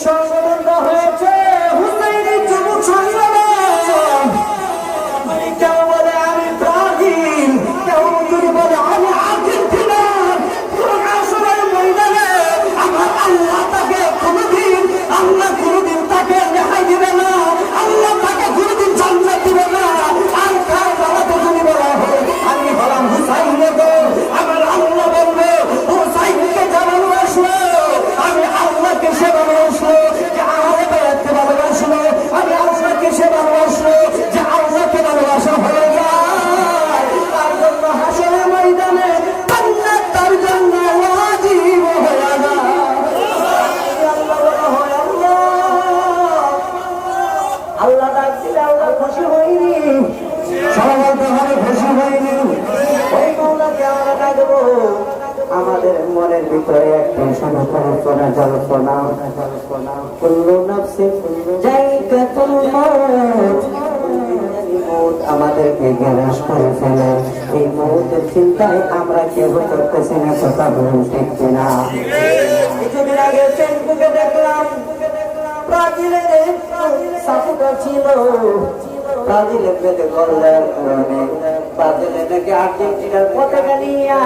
সংশোধন হয়েছে হুসাইনি যুবক সংগ্রাম। কেউ বলে আমি ব্রাজিল, কেউ যদি বলে আমি আর্জেন্টিনা। আসলের ময়দানে আমার আল্লাহ তাকে কোনোদিন তাকে রেহাই দিবে না, আল্লাহ তাকে কোনোদিন জান্নাত দিবে না। আর কার বাবাতে যদি বলা হয় আমি হলাম হুসাইনের দল, আমার আল্লাহ বলবে হুসাইনকে জানানো আসলো, আমি আল্লাহকে সে ভালোবাসলো যে আল্লাহকে ভালোবাসলো, আমি আল্লাহকে সে ভালোবাসলো যে আল্লাহকে ভালোবাসা হয়ে যায়। তার জন্য হাসরের ময়দানে জান্নাত তার জন্য ওয়াজিব হয়ে যায়। আল্লাহ ডাক দিলে আল্লাহ খুশি হয়নি, সবাই বলতে হবে খুশি হয়নি। ওই মৌলাকে আমরা ডাকবো, আমাদের মনের ভিতরে একটা শুধু কল্পনা জল্পনা, কুল্লু নাফসিন যায়কাতুল মউত, আমাদেরকে গ্রাস করে ফেলে। এই মৌতের চিন্তায় আমরা কেউ করতেছি না, কথা বলুন ঠিক কিনা? কিছুদিন আগে ফেসবুকে দেখলাম ব্রাজিলের সাপোর্টার ছিল, ব্রাজিলের পেতে করলেন ব্রাজিলের নাকি আর্জেন্টিনার পতাকা নিয়ে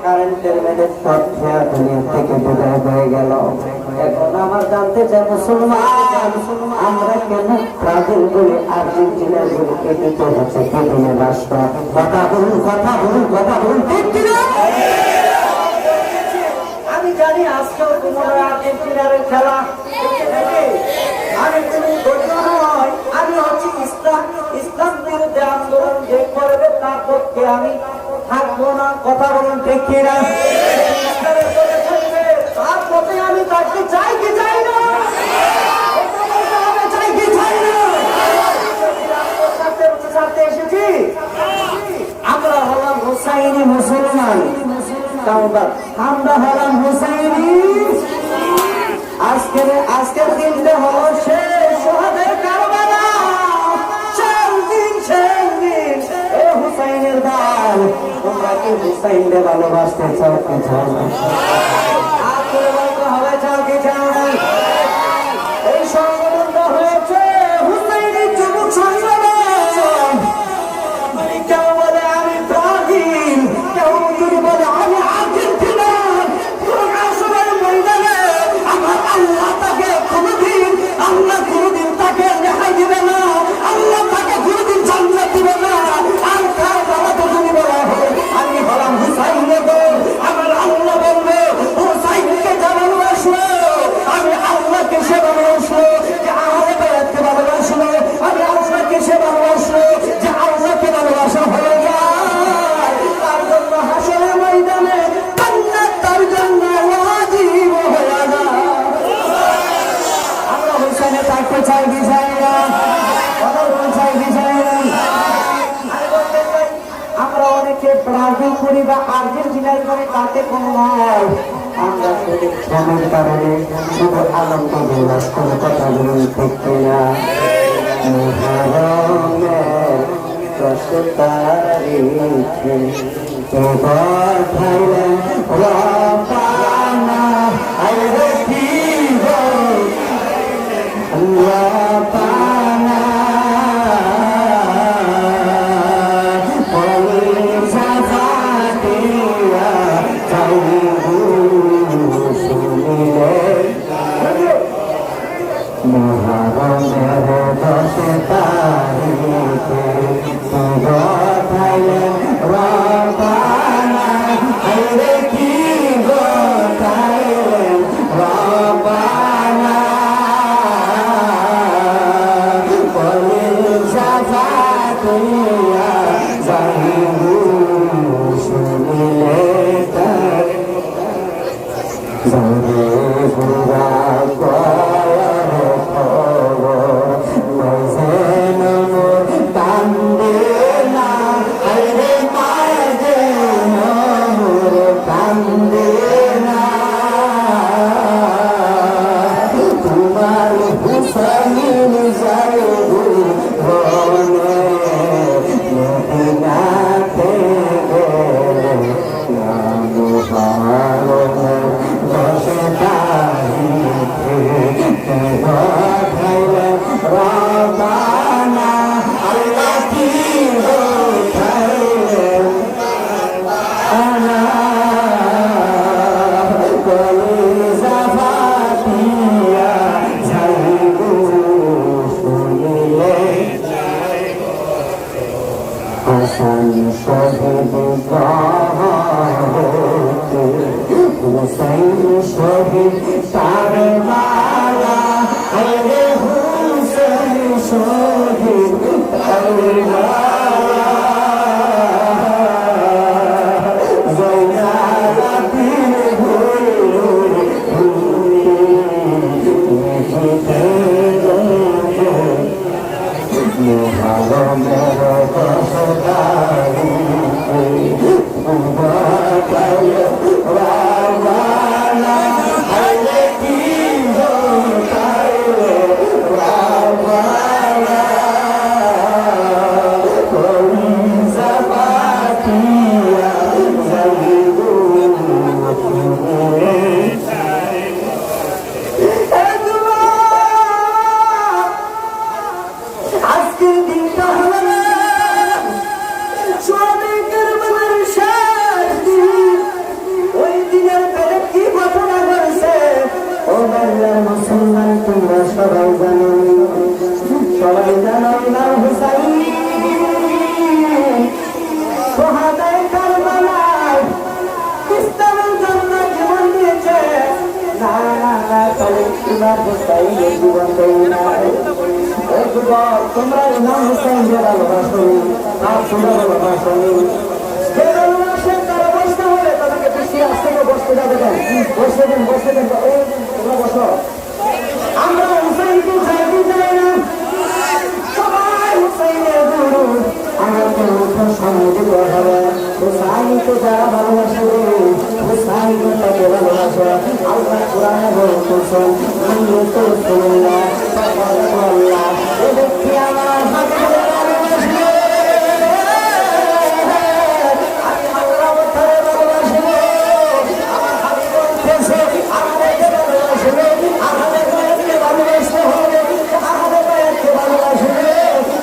কারেন্টের মেরে সব দুনিয়া থেকে বিদায় হয়ে গেল। এখন আমার জানতে চাই মুসলমান আমরা কেন ব্রাজিল বলি আর্জেন্টিনার বলি এদিকে হচ্ছে কেদিনের রাষ্ট্র? কথা বলুন, কথা বলুন, কথা বলুন ঠিক কিনা? আমি জানি আজকেও তোমার আর্জেন্টিনার খেলা, আমি কোনো ধৈর্য নয়, আমি হচ্ছি ইসলাম বিরুদ্ধে আন্দোলন যে করবে তার পক্ষে আমি থাকবো না। কথা বলুন ঠিক কিনা? তার পথে আমি থাকতে চাই কি চাই না? চাই কি চাই না? এসেছি আমরা হলাম হুসাইনি মুসলমান, আমরা হলাম হুসাইনি। আজকের দিনটা হলো শেষ শহীদের কারবালা, হুসাইনের দল। তোমরা কি হুসাইনকে ভালোবাসতে চাও কি চাও না? হবে চাও কি চাও না? এই সংগঠন হয়েছে হুসাইনি যুবক সংগ্রাম। কেউ বলে আমি ব্রাজিল, কেউ যদি বলে আমি আর্জেন্টিনা। আসলের ময়দানে আমার আল্লাহ তাকে কোনোদিন তাকে রেহাই দিবে না, আল্লাহ তাকে কোনোদিন জান্নাত দিবে না। আর কার বাবাতে যদি বলা হয় আমি হলাম হুসাইনের দল, আমার আল্লাহ বলবে হুসাইনকে জানানো আসলো, আমি আল্লাহকে সে ভালোবাসলো যে আল্লাহকে ভালোবাসলো, আমি আল্লাহকে সে ভালোবাসলো যে আল্লাহকে ভালোবাসা হয়ে যায়। তার জন্য হাসরের ময়দানে জান্নাত তার জন্য ওয়াজিব হয়ে যায়। আমরা হুসাইনে থাকতে চাই কি চাই না? চাই কি চাই না? আমরা অনেকে ব্রাজিল করি বা আর্জেন্টিনার করে তাতে কোনো নয়, আমরা শুধু শ্রমের কারণে শুধু আনন্দ বিলাস করে কথা বলুন ঠিক কিনা? মুহররমের 10 তারিখে এবার খাইলেন রবানা, আরে কি গো রবানা, মুহররমের 10 তারিখে খাইলেন রবানা, আরে কি গো খাইলেন রবানা, বলিল সাফাতিয়া যাইবু শুনিলে তার জরে পুরা কারবালা আরে হুসেন শহীদ কারবালা সবাই জানো ইমাম হুসাইন সোহাদায়ে কারবালায় ইসলামের জন্য জীবন দিয়েছে। না না না তবে ইমাম হুসাইনের জীবন দেই না। তোমরা ইমাম হুসাইনকে ভালোবাসো আর তোমরা ভালোবাসো যে ভালোবাসে তারা বসতে হলে তাদেরকে বেশি আসতে বসতে যাবে বসে দেন তোমরা বসো। আমরা হুসাইনকে চাইতে চাই না, সবাই হুসাইনের গুরু আমাকে মুখের সামনে দিতে হবে। হুসাইনকে যারা ভালোবাসবে হুসাইনকে তাকে ভালোবাসে। আল্লাহ কোরআনে বলতেছেন রাসূলুল্লাহ এ ব্যক্তি আমার হাতে ভালোবাসবে আমি আল্লাহ তাআলা ভালোবাসবো। আমার হাবিব বলতেছে আমাদেরকে ভালোবাসবে, আমাদের ভালোবাসতে হবে, আমাদের ভালোবাসবে।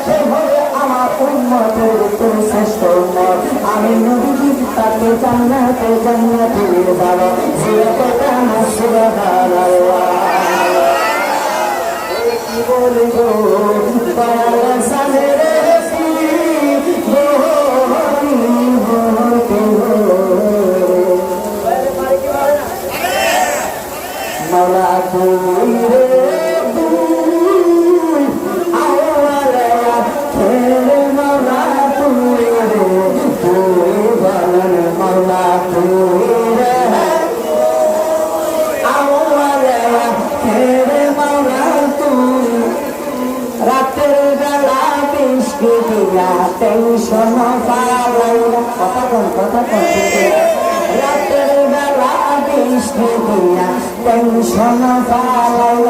সেভাবে আমার উম্মতের ভিতর শ্রেষ্ঠ উম্মত আমি নবী তাকে জান্নাতে নিয়ে যাব। সুবহানাল্লাহ কি বলব দয়াল সানের মাওলা তুমি রে রাতের বেলা বৃষ্টি দিয়া টেনশন পালাইলা কথা কন রাতের বেলা বৃষ্টি দিয়া টেনশন পালাইলা